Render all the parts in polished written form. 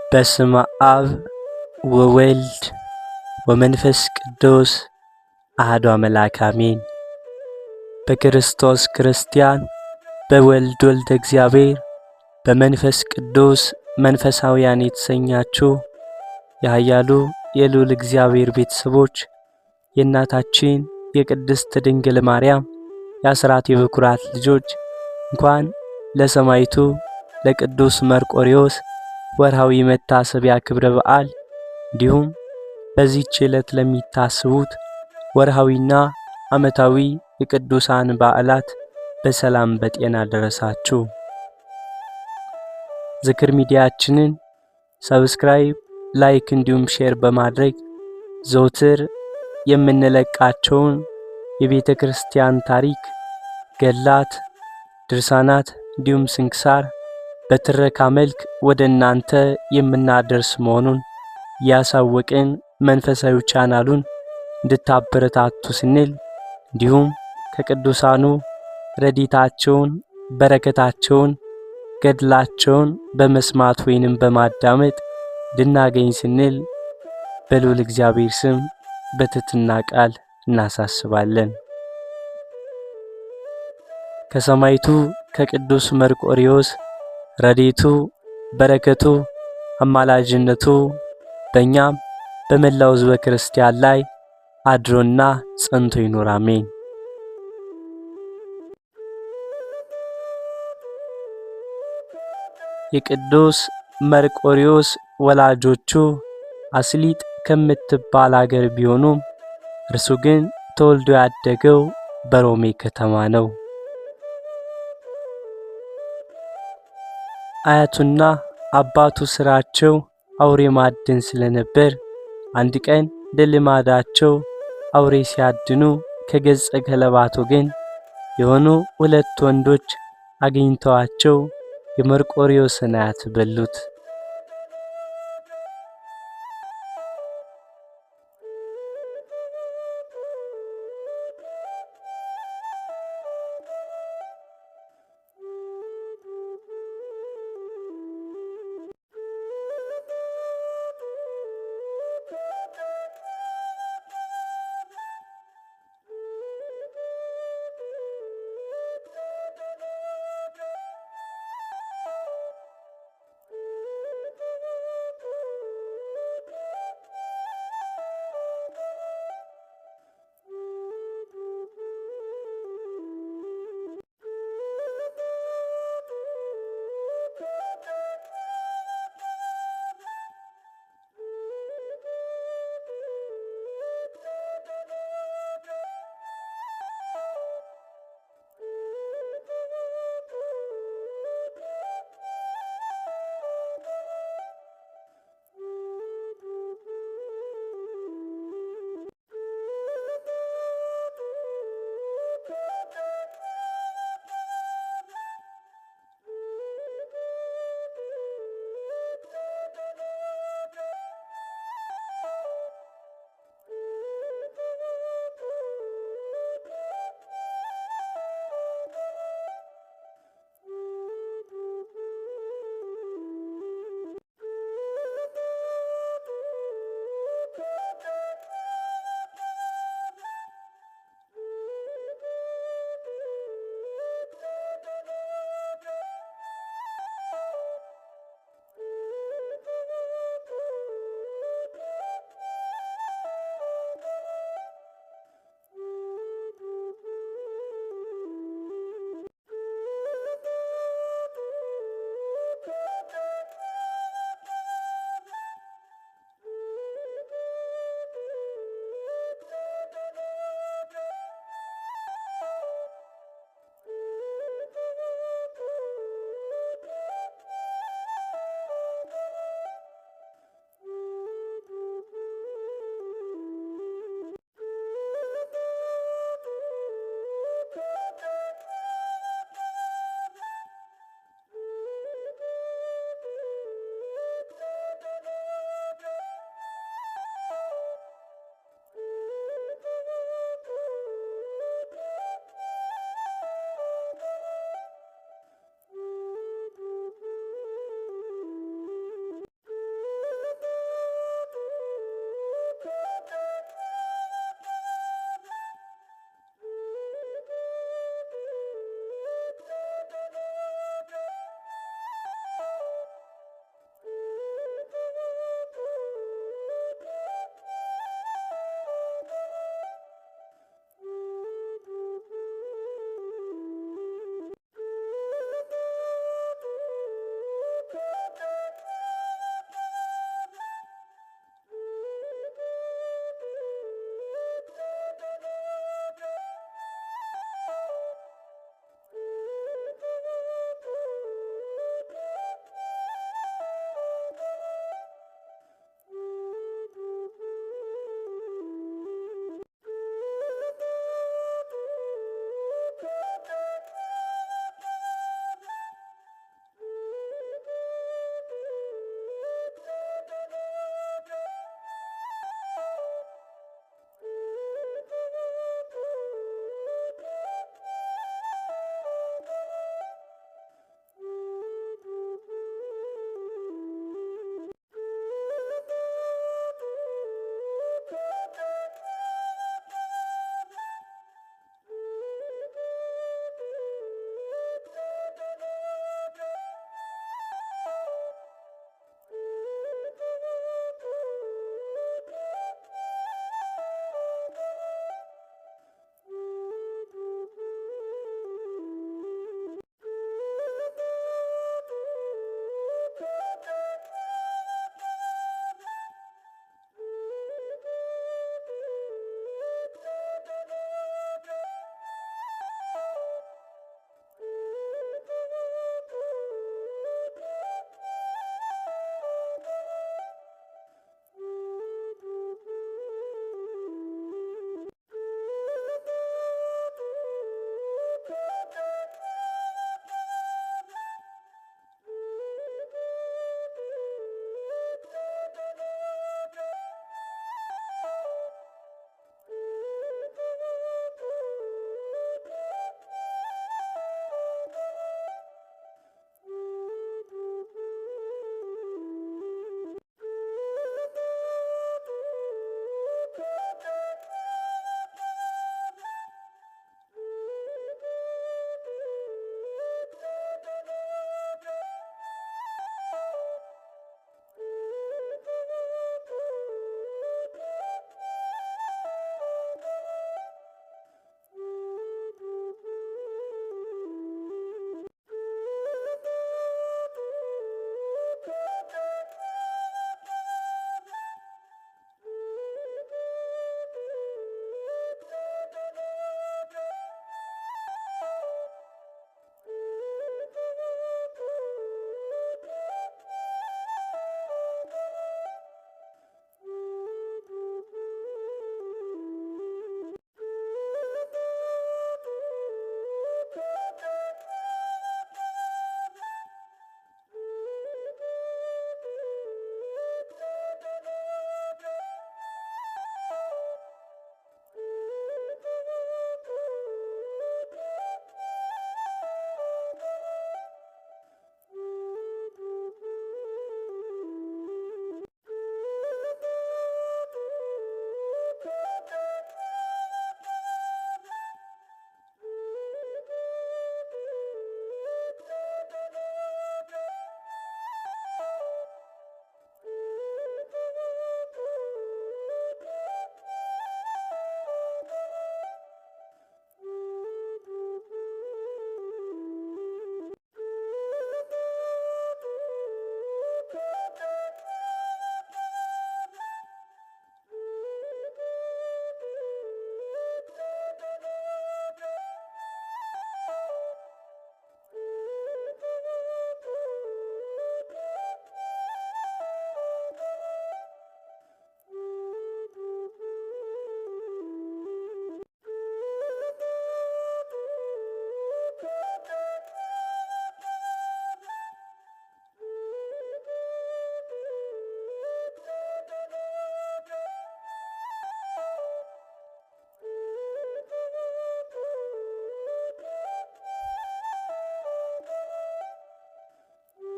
በስመ አብ ወወልድ ወመንፈስ ቅዱስ አሐዱ አምላክ አሜን። በክርስቶስ ክርስቲያን በወልድ ወልደ እግዚአብሔር በመንፈስ ቅዱስ መንፈሳውያን የተሰኛችሁ የኃያሉ የልዑል እግዚአብሔር ቤተሰቦች የእናታችን የቅድስት ድንግል ማርያም የአስራት የበኩራት ልጆች እንኳን ለሰማዕቱ ለቅዱስ መርቆሬዎስ ወርሃዊ መታሰቢያ ክብረ በዓል እንዲሁም በዚህች ዕለት ለሚታሰቡት ወርሃዊና ዓመታዊ የቅዱሳን በዓላት በሰላም በጤና ደረሳችሁ። ዝክር ሚዲያችንን ሰብስክራይብ፣ ላይክ እንዲሁም ሼር በማድረግ ዘውትር የምንለቃቸውን የቤተ ክርስቲያን ታሪክ፣ ገድላት፣ ድርሳናት እንዲሁም ስንክሳር በትረካ መልክ ወደ እናንተ የምናደርስ መሆኑን ያሳወቅን መንፈሳዊ ቻናሉን እንድታበረታቱ ስንል እንዲሁም ከቅዱሳኑ ረድኤታቸውን በረከታቸውን ገድላቸውን በመስማት ወይንም በማዳመጥ እንድናገኝ ስንል በልዑል እግዚአብሔር ስም በትሕትና ቃል እናሳስባለን። ከሰማዕቱ ከቅዱስ መርቆሬዎስ ረድኤቱ በረከቱ አማላጅነቱ በእኛም በመላው ሕዝበ ክርስቲያን ላይ አድሮና ጸንቶ ይኑር፣ አሜን። የቅዱስ መርቆሬዎስ ወላጆቹ አስሊጥ ከምትባል አገር ቢሆኑም እርሱ ግን ተወልዶ ያደገው በሮሜ ከተማ ነው። አያቱና አባቱ ስራቸው አውሬ ማደን ስለነበር አንድ ቀን ለልማዳቸው አውሬ ሲያድኑ ከገጸ ገለባት ወገን የሆኑ ሁለት ወንዶች አግኝተዋቸው የመርቆሬዎስን አያት በሉት።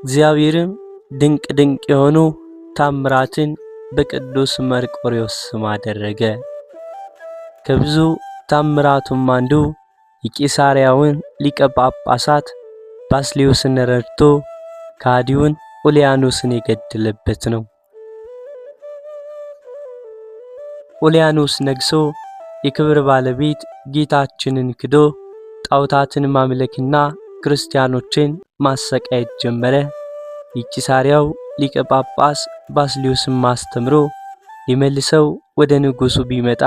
እግዚአብሔርም ድንቅ ድንቅ የሆኑ ታምራትን በቅዱስ መርቆሬዎስ ስም አደረገ። ከብዙ ታምራቱም አንዱ የቂሳርያውን ሊቀ ጳጳሳት ባስልዮስን ረድቶ ከሃዲውን ኡልያኖስን የገደለበት ነው። ኡልያኖስ ነግሶ የክብር ባለቤት ጌታችንን ክዶ ጣዖታትን ማምለክና ክርስቲያኖችን ማሰቃየት ጀመረ። የቂሳርያው ሊቀ ጳጳስ ባስልዮስን ማስተምሮ ሊመልሰው ወደ ንጉሱ ቢመጣ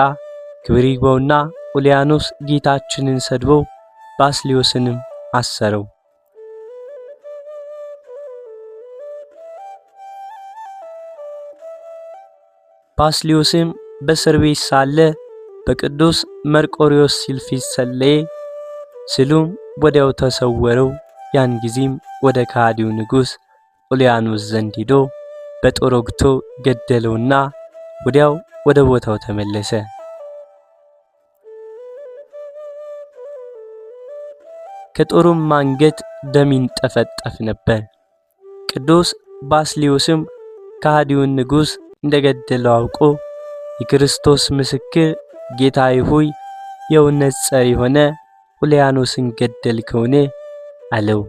ክብር ይግባውና ኡልያኖስ ጌታችንን ሰድቦ ባስልዮስንም አሰረው። ባስልዮስም በእስር ቤት ሳለ በቅዱስ መርቆሬዎስ ሲል ፊት ጸለየ። ስሉም ወዲያው ተሰወረው። ያን ጊዜም ወደ ከሃዲው ንጉስ ኡልያኖስ ዘንድ ሄዶ በጦር ወግቶ ገደለውና ወዲያው ወደ ቦታው ተመለሰ። ከጦሩም አንገት ደም ይንጠፈጠፍ ነበር። ቅዱስ ባስልዮስም ከሃዲውን ንጉስ እንደገደለው አውቆ የክርስቶስ ምስክር ጌታዬ ሆይ የእውነት ጸር የሆነ ኡልያኖስን ገደልከውን አለው።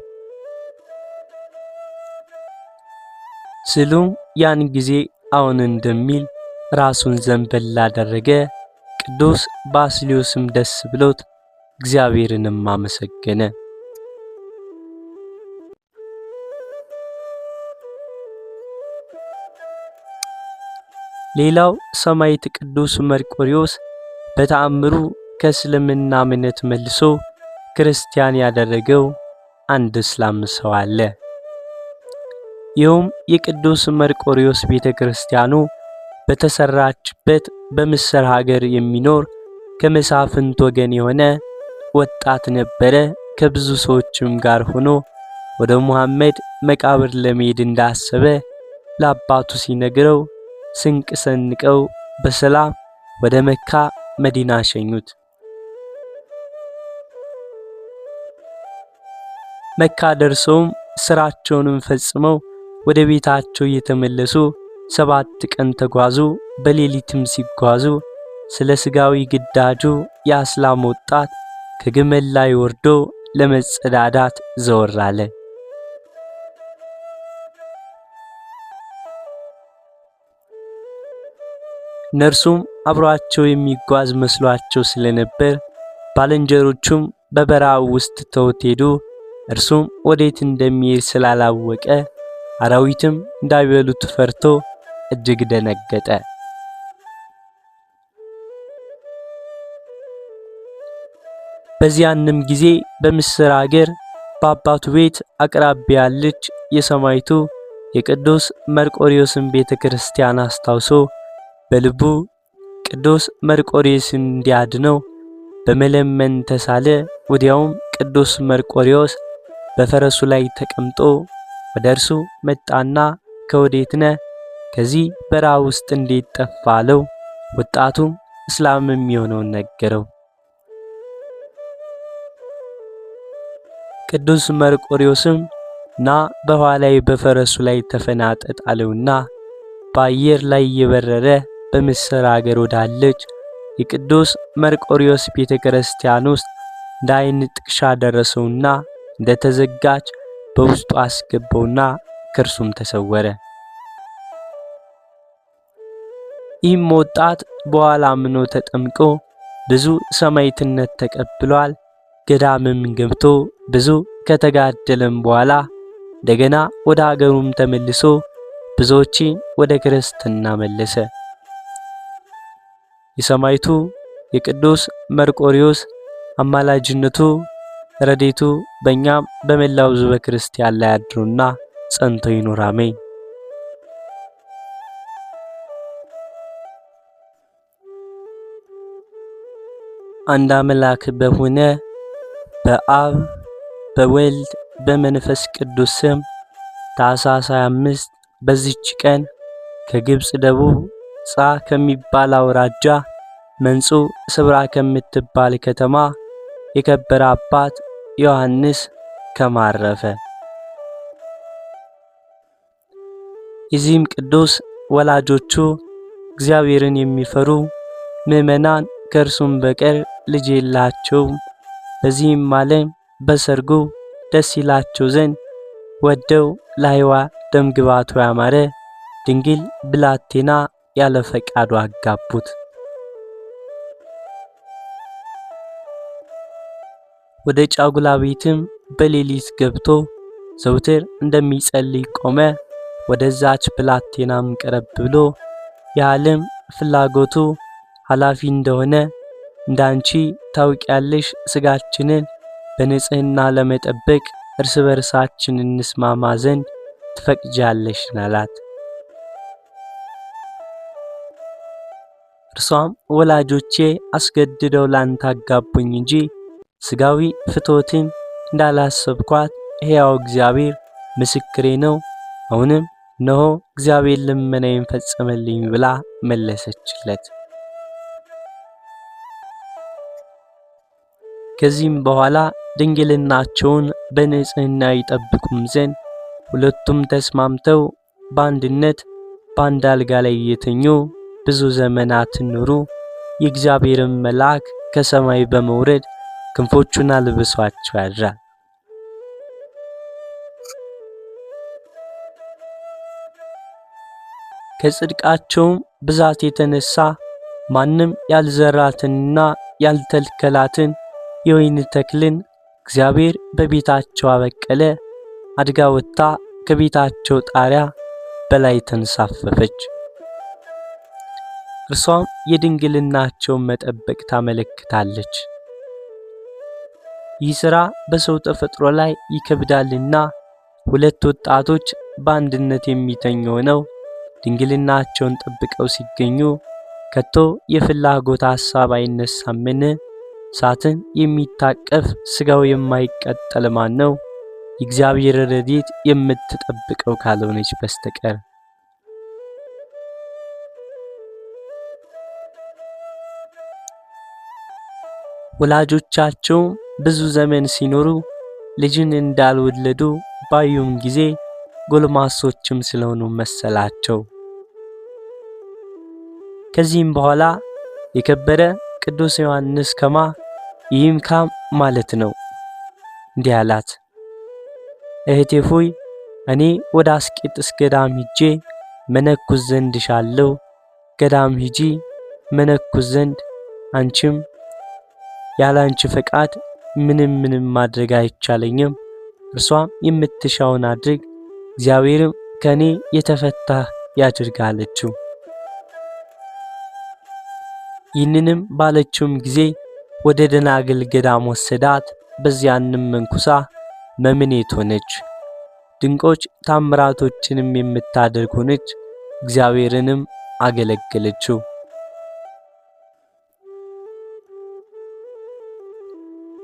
ስሉም ያን ጊዜ አሁን እንደሚል ራሱን ዘንበል አደረገ። ቅዱስ ባስልዮስም ደስ ብሎት እግዚአብሔርንም አመሰገነ። ሌላው ሰማዕት ቅዱስ መርቆሬዎስ በተአምሩ ከእስልምና እምነት መልሶ ክርስቲያን ያደረገው አንድ እስላም ሰው አለ። ይኸውም የቅዱስ መርቆሬዎስ ቤተክርስቲያኑ በተሰራችበት በምስር ሀገር የሚኖር ከመሳፍንት ወገን የሆነ ወጣት ነበረ። ከብዙ ሰዎችም ጋር ሆኖ ወደ ሙሐመድ መቃብር ለመሄድ እንዳሰበ ለአባቱ ሲነግረው ስንቅ ሰንቀው በሰላም ወደ መካ መዲና ሸኙት። መካ ደርሰውም ስራቸውንም ፈጽመው ወደ ቤታቸው እየተመለሱ 7 ቀን ተጓዙ። በሌሊትም ሲጓዙ ስለ ስጋዊ ግዳጁ የእስላም ወጣት ከግመል ላይ ወርዶ ለመጸዳዳት ዘወር አለ። እነርሱም አብሯቸው የሚጓዝ መስሏቸው ስለነበር ባልንጀሮቹም በበረሃው ውስጥ ተውት ሄዱ። እርሱም ወዴት እንደሚሄድ ስላላወቀ አራዊትም እንዳይበሉት ፈርቶ እጅግ ደነገጠ። በዚያንም ጊዜ በምስር ሀገር በአባቱ ቤት አቅራቢያ ያለች የሰማዕቱ የቅዱስ መርቆሬዎስን ቤተክርስቲያን አስታውሶ በልቡ ቅዱስ መርቆሬዎስን እንዲያድነው በመለመን ተሳለ። ወዲያውም ቅዱስ መርቆሬዎስ በፈረሱ ላይ ተቀምጦ ወደ እርሱ መጣና ከወዴት ነህ? ከዚህ በረሃ ውስጥ እንዴት ጠፋ አለው። ወጣቱም እስላም የሚሆነውን ነገረው። ቅዱስ መርቆሬዎስም ና በኋላዬ በፈረሱ ላይ ተፈናጠጥ አለውና በአየር ላይ እየበረረ በምስር ሀገር ወዳለች የቅዱስ መርቆሬዎስ ቤተክርስቲያን ውስጥ እንደ ዓይን ጥቅሻ ደረሰውና እንደተዘጋች በውስጡ አስገባውና ከእርሱም ተሰወረ። ይህም ወጣት በኋላ አምኖ ተጠምቆ ብዙ ሰማዕትነት ተቀብሏል። ገዳምም ገብቶ ብዙ ከተጋደለም በኋላ እንደገና ወደ ሀገሩም ተመልሶ ብዙዎችን ወደ ክርስትና መለሰ። የሰማዕቱ የቅዱስ መርቆሬዎስ አማላጅነቱ ረድኤቱ በእኛም በመላው ሕዝበ ክርስቲያን ላይ አድሮና ጸንቶ ይኑር፣ አሜን። አንድ አምላክ በሆነ በአብ በወልድ በመንፈስ ቅዱስ ስም ታኅሳስ 25 በዚች ቀን ከግብጽ ደቡብ ጻ ከሚባል አውራጃ መንጹዕ ስብራ ከምትባል ከተማ የከበረ አባት ዮሐንስ ከማረፈ የዚህም ቅዱስ ወላጆቹ እግዚአብሔርን የሚፈሩ ምዕመናን ከእርሱም በቀር ልጅ የላቸውም። በዚህም ዓለም በሰርጉ ደስ ይላቸው ዘንድ ወደው ላይዋ ደምግባቱ ያማረ ድንግል ብላቴና ያለ ፈቃዱ አጋቡት። ወደ ጫጉላ ቤትም በሌሊት ገብቶ ዘውትር እንደሚጸልይ ቆመ። ወደዛች ብላቴናም ቀረብ ብሎ የዓለም ፍላጎቱ ኃላፊ እንደሆነ እንዳንቺ ታውቂያለሽ፣ ስጋችንን በንጽህና ለመጠበቅ እርስ በርሳችን እንስማማ ዘንድ ትፈቅጃለሽ አላት። እርሷም ወላጆቼ አስገድደው ላንተ አጋቡኝ እንጂ ስጋዊ ፍትወትን እንዳላሰብኳት ሕያው እግዚአብሔር ምስክሬ ነው። አሁንም እነሆ እግዚአብሔር ልመናዬን ፈጸመልኝ ብላ መለሰችለት። ከዚህም በኋላ ድንግልናቸውን በንጽህና ይጠብቁም ዘንድ ሁለቱም ተስማምተው በአንድነት በአንድ አልጋ ላይ የተኙ ብዙ ዘመናትን ኖሩ። የእግዚአብሔርን መልአክ ከሰማይ በመውረድ ክንፎቹን አልብሷቸው ያድራል። ከጽድቃቸውም ብዛት የተነሳ ማንም ያልዘራትንና ያልተከላትን የወይን ተክልን እግዚአብሔር በቤታቸው አበቀለ። አድጋ ወጥታ ከቤታቸው ጣሪያ በላይ ተንሳፈፈች። እርሷም የድንግልናቸውን መጠበቅ ታመለክታለች። ይህ ሥራ በሰው ተፈጥሮ ላይ ይከብዳልና ሁለት ወጣቶች በአንድነት የሚተኙ ሆነው ድንግልናቸውን ጠብቀው ሲገኙ ከቶ የፍላጎት ሐሳብ አይነሳምን? እሳትን የሚታቀፍ ሥጋው የማይቀጠል ማን ነው? የእግዚአብሔር ረድኤት የምትጠብቀው ካልሆነች በስተቀር። ወላጆቻቸው ብዙ ዘመን ሲኖሩ ልጅን እንዳልወለዱ ባዩም ጊዜ ጎልማሶችም ስለሆኑ መሰላቸው። ከዚህም በኋላ የከበረ ቅዱስ ዮሐንስ ከማ ይህም ካም ማለት ነው እንዲህ አላት። እህቴ ሆይ እኔ ወደ አስቄጥስ ገዳም ሂጄ መነኩስ ዘንድ ሻለው። ገዳም ሂጂ መነኩስ ዘንድ አንቺም ያላንቺ ፈቃድ ምንም ማድረግ አይቻለኝም። እርሷም የምትሻውን አድርግ፣ እግዚአብሔርም ከኔ የተፈታህ ያድርጋለችው። ይህንንም ባለችውም ጊዜ ወደ ደናግል ገዳም ወሰዳት። በዚያንም መንኩሳ መምኔት ሆነች። ድንቆች ታምራቶችንም የምታደርግ ሆነች። እግዚአብሔርንም አገለገለችው።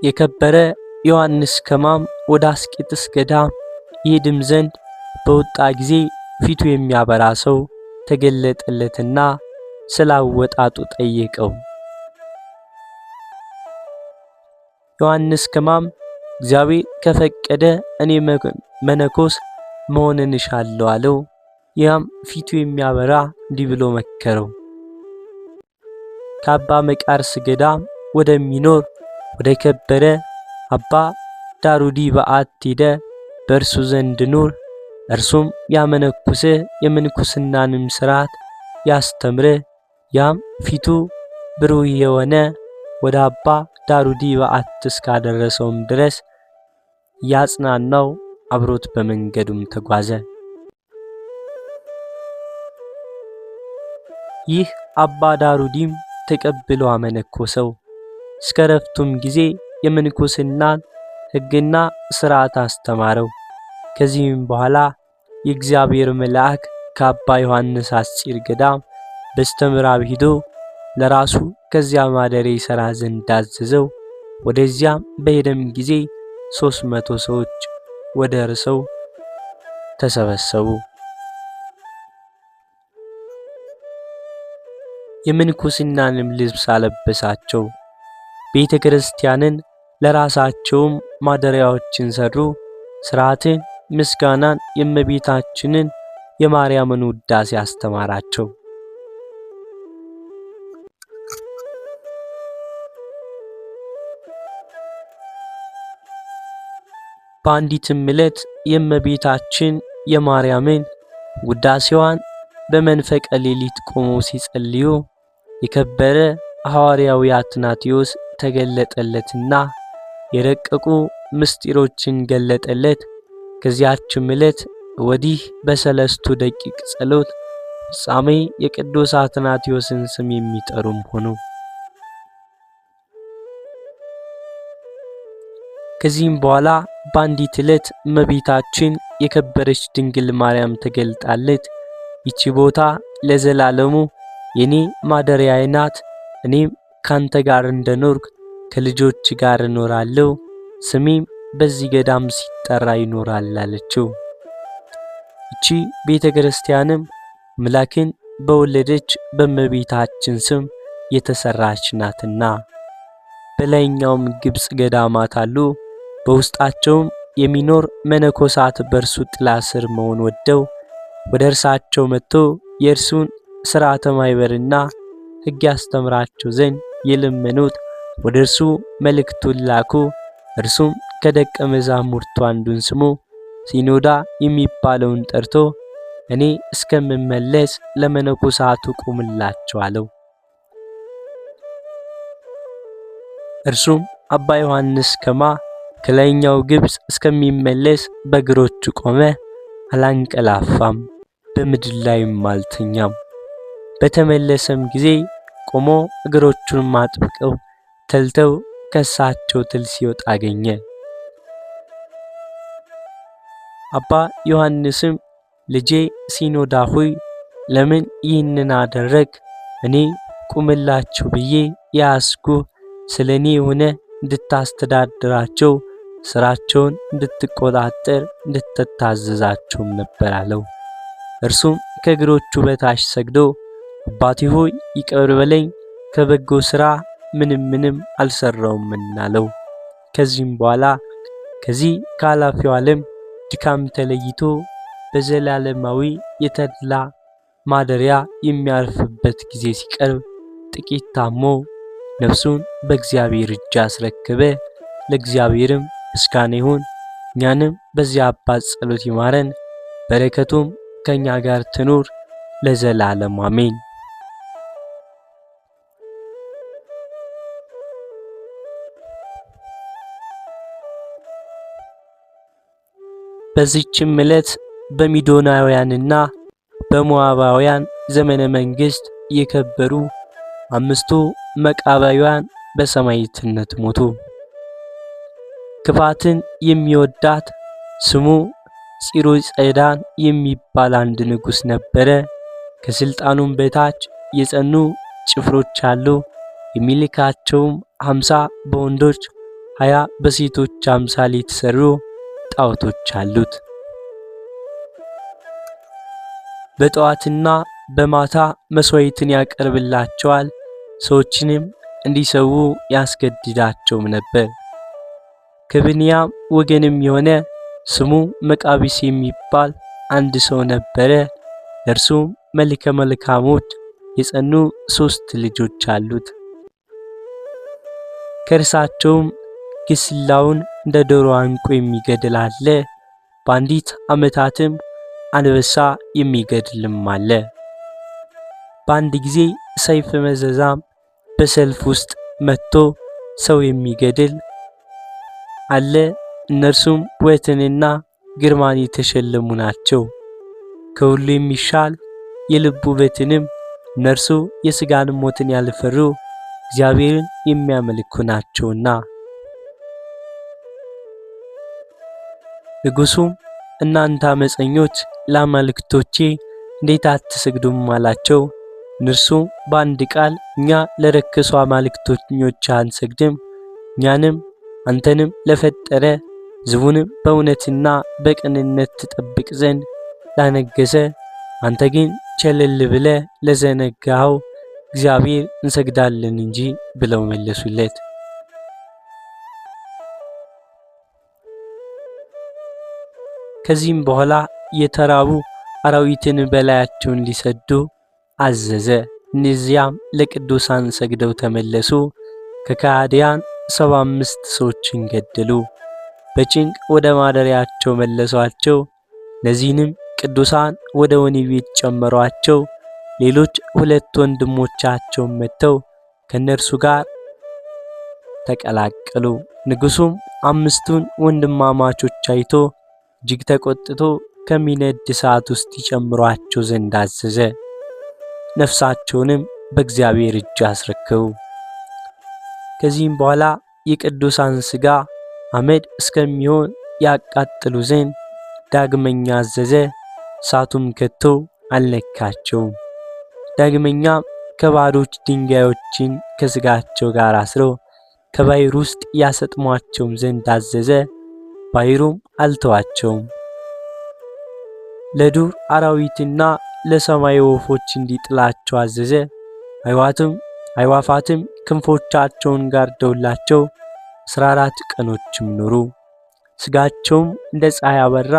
የከበረ ዮሐንስ ከማም ወደ አስቄጥስ ገዳም ይሄድም ዘንድ በወጣ ጊዜ ፊቱ የሚያበራ ሰው ተገለጠለትና ስላወጣጡ ጠየቀው። ዮሐንስ ከማም እግዚአብሔር ከፈቀደ እኔ መነኮስ መሆንን እሻለሁ አለው። ያም ፊቱ የሚያበራ እንዲህ ብሎ መከረው። ከአባ መቃርስ ገዳም ወደሚኖር ወደ ከበረ አባ ዳሩዲ በዓት ሄደ፣ በእርሱ ዘንድ ኑር። እርሱም ያመነኩስህ የምንኩስናንም ሥርዓት ያስተምርህ። ያም ፊቱ ብሩህ የሆነ ወደ አባ ዳሩዲ በዓት እስካደረሰውም ድረስ ያጽናናው፣ አብሮት በመንገዱም ተጓዘ። ይህ አባ ዳሩዲም ተቀብሎ አመነኮሰው። እስከ ረፍቱም ጊዜ የምንኩስናን ሕግና ሥርዓት አስተማረው። ከዚህም በኋላ የእግዚአብሔር መልአክ ከአባ ዮሐንስ አስጺር ገዳም በስተምዕራብ ሂዶ ለራሱ ከዚያ ማደሪያ ይሠራ ዘንድ አዘዘው። ወደዚያም በሄደም ጊዜ 300 ሰዎች ወደ እርሰው ተሰበሰቡ። የምንኩስናንም ልብስ አለበሳቸው። ቤተ ክርስቲያንን ለራሳቸውም ማደሪያዎችን ሰሩ። ሥርዓትን፣ ምስጋናን፣ የእመቤታችንን የማርያምን ውዳሴ አስተማራቸው። በአንዲትም ዕለት የእመቤታችን የማርያምን ውዳሴዋን በመንፈቀ ሌሊት ቆመው ሲጸልዩ የከበረ ሐዋርያው አትናቴዎስ ተገለጠለትና የረቀቁ ምስጢሮችን ገለጠለት። ከዚያችም ዕለት ወዲህ በሰለስቱ ደቂቅ ጸሎት ፍጻሜ የቅዱስ አትናቴዎስን ስም የሚጠሩም ሆኑ። ከዚህም በኋላ በአንዲት ዕለት እመቤታችን የከበረች ድንግል ማርያም ተገልጣለት ይቺ ቦታ ለዘላለሙ የኔ ማደሪያዬ ናት፣ እኔም ካንተ ጋር እንደኖርኩ ከልጆች ጋር እኖራለሁ፣ ስሜም በዚህ ገዳም ሲጠራ ይኖራል አለችው። ይቺ ቤተ ክርስቲያንም አምላክን በወለደች በእመቤታችን ስም የተሰራች ናትና በላይኛውም ግብጽ ገዳማት አሉ። በውስጣቸውም የሚኖር መነኮሳት በእርሱ ጥላ ስር መሆን ወደው ወደ እርሳቸው መጥቶ የእርሱን ሥርዓተ ማኅበርና ሕግ ያስተምራቸው ዘንድ የለመኑት ወደ እርሱ መልእክቱን ላኩ። እርሱም ከደቀ መዛሙርቱ አንዱን ስሙ ሲኖዳ የሚባለውን ጠርቶ እኔ እስከምመለስ ለመነኮሳቱ ቁምላቸው አለው። እርሱም አባ ዮሐንስ ከማ ከላይኛው ግብጽ እስከሚመለስ በእግሮቹ ቆመ፣ አላንቀላፋም፣ በምድር ላይም አልተኛም። በተመለሰም ጊዜ ቆሞ እግሮቹን አጥብቀው ተልተው ከሳቸው ትል ሲወጣ አገኘ። አባ ዮሐንስም ልጄ ሲኖዳ ሆይ ለምን ይህንን አደረግ? እኔ ቁምላችሁ ብዬ ያስኩ ስለ እኔ የሆነ እንድታስተዳድራቸው ስራቸውን እንድትቆጣጠር እንድትታዘዛቸውም ነበር አለው። እርሱም ከእግሮቹ በታች ሰግዶ አባቴ ሆይ ይቅር በለኝ ከበጎ ሥራ ምንም አልሰራውምና አለው። ከዚህም በኋላ ከዚህ ከኃላፊው ዓለም ድካም ተለይቶ በዘላለማዊ የተድላ ማደሪያ የሚያርፍበት ጊዜ ሲቀርብ ጥቂት ታሞ ነፍሱን በእግዚአብሔር እጅ አስረከበ። ለእግዚአብሔርም ምስጋና ይሁን። እኛንም በዚያ አባት ጸሎት ይማረን፣ በረከቱም ከኛ ጋር ትኑር ለዘላለም አሜን። በዚህችም ዕለት በሚዶናውያንና በሞዓባውያን ዘመነ መንግስት የከበሩ 5ቱ መቃባውያን በሰማዕትነት ሞቱ። ክፋትን የሚወዳት ስሙ ፂሮጸዳን የሚባል አንድ ንጉሥ ነበረ። ከስልጣኑም በታች የጸኑ ጭፍሮች አሉ። የሚልካቸውም 50 በወንዶች 20 በሴቶች አምሳል የተሰሩ ጣዖቶች አሉት። በጠዋትና በማታ መስዋዕትን ያቀርብላቸዋል። ሰዎችንም እንዲሰዉ ያስገድዳቸውም ነበር። ከብንያም ወገንም የሆነ ስሙ መቃቢስ የሚባል አንድ ሰው ነበረ። ለእርሱም መልከ መልካሞች የጸኑ 3 ልጆች አሉት። ከእርሳቸውም ግስላውን እንደ ዶሮ አንቆ የሚገድል አለ። በአንዲት ዓመታትም አንበሳ የሚገድልም አለ። በአንድ ጊዜ ሰይፍ መዘዛም በሰልፍ ውስጥ መጥቶ ሰው የሚገድል አለ። እነርሱም ውበትንና ግርማን የተሸለሙ ናቸው። ከሁሉ የሚሻል የልብ ውበትንም እነርሱ የሥጋን ሞትን ያልፈሩ እግዚአብሔርን የሚያመልኩ ናቸውና። ንጉሡም እናንተ አመፀኞች ለአማልክቶቼ እንዴት አትሰግዱም አላቸው። እነርሱ በአንድ ቃል እኛ ለረከሱ አማልክቶኞች አንሰግድም፣ እኛንም አንተንም ለፈጠረ ሕዝቡንም በእውነትና በቅንነት ትጠብቅ ዘንድ ላነገሰ አንተ ግን ቸለል ብለ ለዘነጋኸው እግዚአብሔር እንሰግዳለን እንጂ ብለው መለሱለት። ከዚህም በኋላ የተራቡ አራዊትን በላያቸው እንዲሰዱ አዘዘ። እነዚያም ለቅዱሳን ሰግደው ተመለሱ። ከካህዲያን 75 ሰዎችን ገደሉ። በጭንቅ ወደ ማደሪያቸው መለሷቸው። እነዚህንም ቅዱሳን ወደ ወህኒ ቤት ጨመሯቸው። ሌሎች 2 ወንድሞቻቸውን መጥተው ከነርሱ ጋር ተቀላቀሉ። ንጉሡም 5ቱን ወንድማማቾች አይቶ እጅግ ተቆጥቶ ከሚነድ እሳት ውስጥ ይጨምሯቸው ዘንድ አዘዘ። ነፍሳቸውንም በእግዚአብሔር እጅ አስረከቡ። ከዚህም በኋላ የቅዱሳን ሥጋ አመድ እስከሚሆን ያቃጥሉ ዘንድ ዳግመኛ አዘዘ። እሳቱም ከቶ አልነካቸውም። ዳግመኛም ከባዶች ድንጋዮችን ከሥጋቸው ጋር አስረው ከባሕር ውስጥ ያሰጥሟቸውም ዘንድ አዘዘ። ባሕሩም አልተዋቸውም። ለዱር አራዊትና ለሰማይ ወፎች እንዲጥላቸው አዘዘ። አዕዋፋትም ክንፎቻቸውን ጋርደውላቸው 14 ቀኖችም ኖሩ። ሥጋቸውም እንደ ፀሐይ አበራ።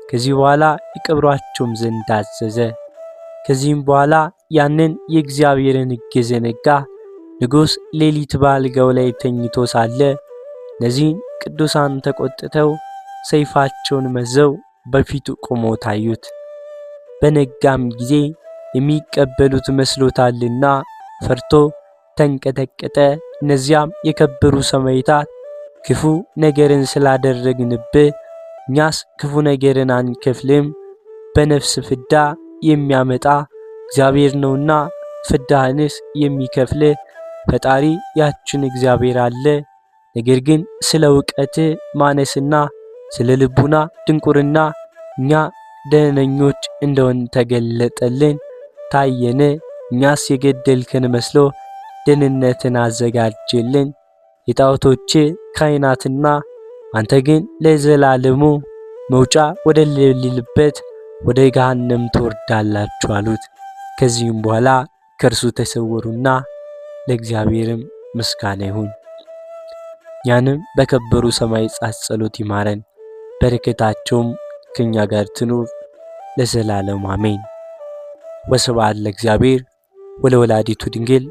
ከዚህ በኋላ ይቀብሯቸውም ዘንድ አዘዘ። ከዚህም በኋላ ያንን የእግዚአብሔርን ሕግ የዘነጋ ንጉሥ ሌሊት በአልጋው ላይ ተኝቶ ሳለ እነዚህን ቅዱሳን ተቆጥተው ሰይፋቸውን መዘው በፊቱ ቆመው ታዩት። በነጋም ጊዜ የሚቀበሉት መስሎታልና ፈርቶ ተንቀጠቀጠ። እነዚያም የከበሩ ሰማዕታት ክፉ ነገርን ስላደረግንብህ እኛስ ክፉ ነገርን አንከፍልም፣ በነፍስ ፍዳ የሚያመጣ እግዚአብሔር ነውና ፍዳህንስ የሚከፍል ፈጣሪ ያችን እግዚአብሔር አለ። ነገር ግን ስለ ዕውቀት ማነስና ስለ ልቡና ድንቁርና እኛ ደህነኞች እንደሆን ተገለጠልን፣ ታየን። እኛስ የገደልከን መስሎ ደህንነትን አዘጋጀልን። የጣዖቶች ካህናትና አንተ ግን ለዘላለሙ መውጫ ወደ ሌለበት ወደ ገሃነም ትወርዳላችሁ አሉት። ከዚህም በኋላ ከእርሱ ተሰወሩና ለእግዚአብሔርም ምስጋና ይሁን። እኛንም በከበሩ ሰማዕታት ጸሎት ይማረን፣ በረከታቸውም ከኛ ጋር ትኑር ለዘላለሙ አሜን። ወስብሐት ለእግዚአብሔር ወለወላዲቱ ድንግል